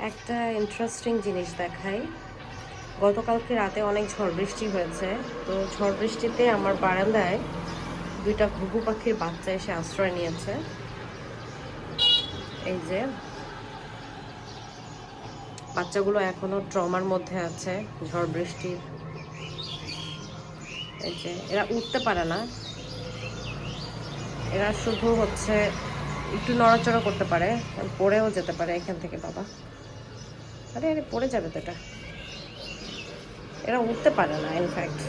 একটা ইন্টারেস্টিং জিনিস দেখাই। গতকালকে রাতে অনেক ঝড় বৃষ্টি হয়েছে। তো ঝড় বৃষ্টিতে আমার বারান্দায় দুইটা ঘুঘু পাখির বাচ্চা এসে আশ্রয় নিয়েছে। এই যে বাচ্চাগুলো এখনো ট্রমার মধ্যে আছে ঝড় বৃষ্টির। এই যে এরা উঠতে পারে না, এরা শুধু একটু নড়াচড়া করতে পারে, পড়েও যেতে পারে এখান থেকে। বাবা, আরে আরে পড়ে যাবে তো এটা। এরা উঠতে পারে না। ইনফ্যাক্ট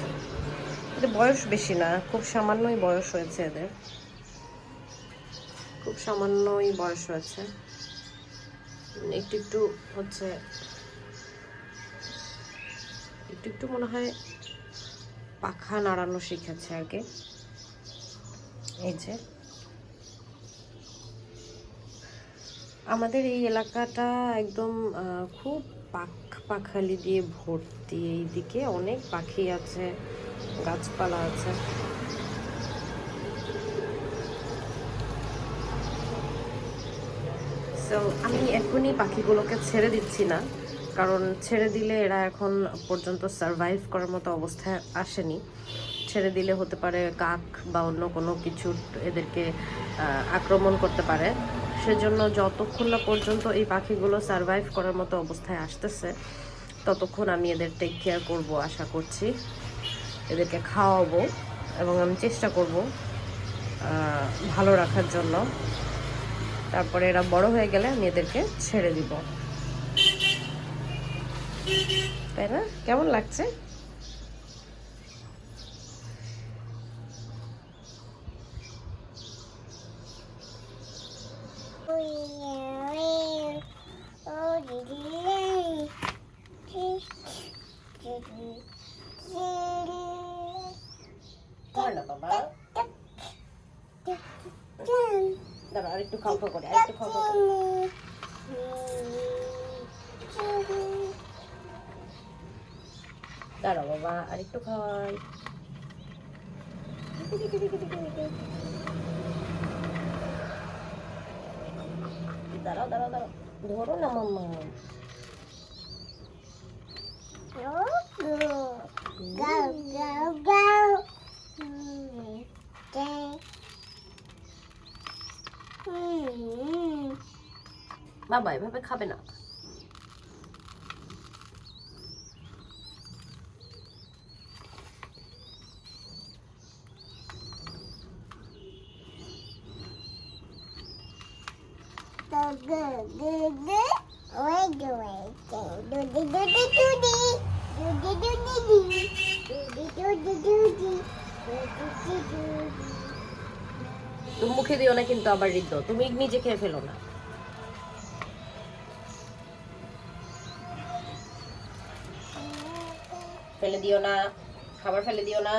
এদের বয়স বেশি না, খুব সামান্যই বয়স হয়েছে এদের, খুব সামান্যই বয়স হয়েছে। একটু একটু হচ্ছে একটু একটু মনে হয় পাখা নাড়ানো শিখেছে আর কি। এই যে আমাদের এই এলাকাটা একদম খুব পাখালি দিয়ে ভর্তি। এইদিকে অনেক পাখি আছে, গাছপালা আছে। সো আমি এখনই পাখিগুলোকে ছেড়ে দিচ্ছি না, কারণ ছেড়ে দিলে এরা এখন পর্যন্ত সারভাইভ করার মতো অবস্থায় আসেনি। ছেড়ে দিলে হতে পারে কাক বা অন্য কোনো কিছু এদেরকে আক্রমণ করতে পারে। সেজন্য যতক্ষণ না পর্যন্ত এই পাখিগুলো সারভাইভ করার মতো অবস্থায় আসতেছে, ততক্ষণ আমি এদের টেক কেয়ার করবো। আশা করছি এদেরকে খাওয়াবো এবং আমি চেষ্টা করব ভালো রাখার জন্য। তারপরে এরা বড় হয়ে গেলে আমি এদেরকে ছেড়ে দিব। তাই না? কেমন লাগছে? বাবা দাঁড়া, আরেকটু খাও খাও করে, আরেকটু খাও খাও করে। দাঁড়াও বাবা, আরেকটু খাওয়াই। দাঁড়াও দাঁড়াও দাঁড়াও, ধরো না মাম্মা। বাবা এভাবে খাবে না। তুমি মুখে দিও না কিন্তু আবার রিদ্দ, তুমি নিজে খেয়ে ফেলো না। ফেলে দিও না, খাবার ফেলে দিও না।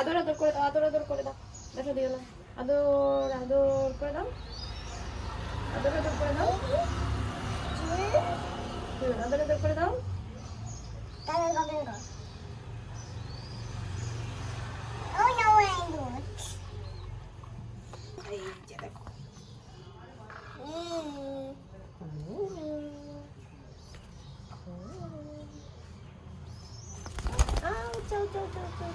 আদর আদর করে দাও, আদর আদর করে দাও, দেখা দিও না। আদর আদর করে দাও, আদর আদর করে দাও, আদর আদর করে দাও। এই যে দেখো, চাও চাও চাও চাও।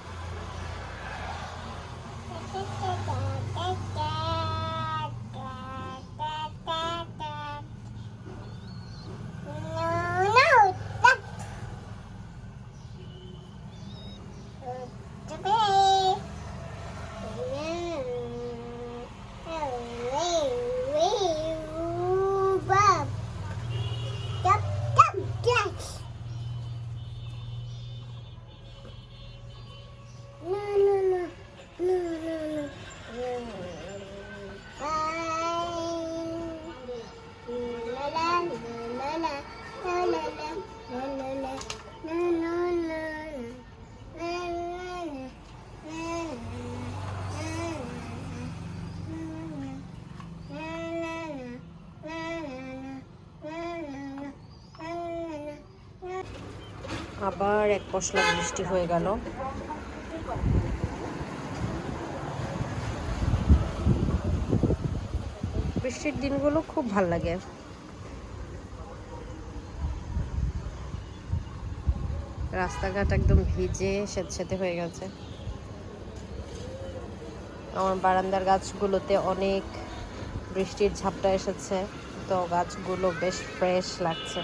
আবার এক পশলা বৃষ্টি হয়ে গেল। বৃষ্টির দিনগুলো খুব ভাল লাগে। রাস্তাঘাট একদম ভিজে স্যাঁতস্যাঁতে হয়ে গেছে। আমার বারান্দার গাছগুলোতে অনেক বৃষ্টির ঝাপটা এসেছে, তো গাছগুলো বেশ ফ্রেশ লাগছে।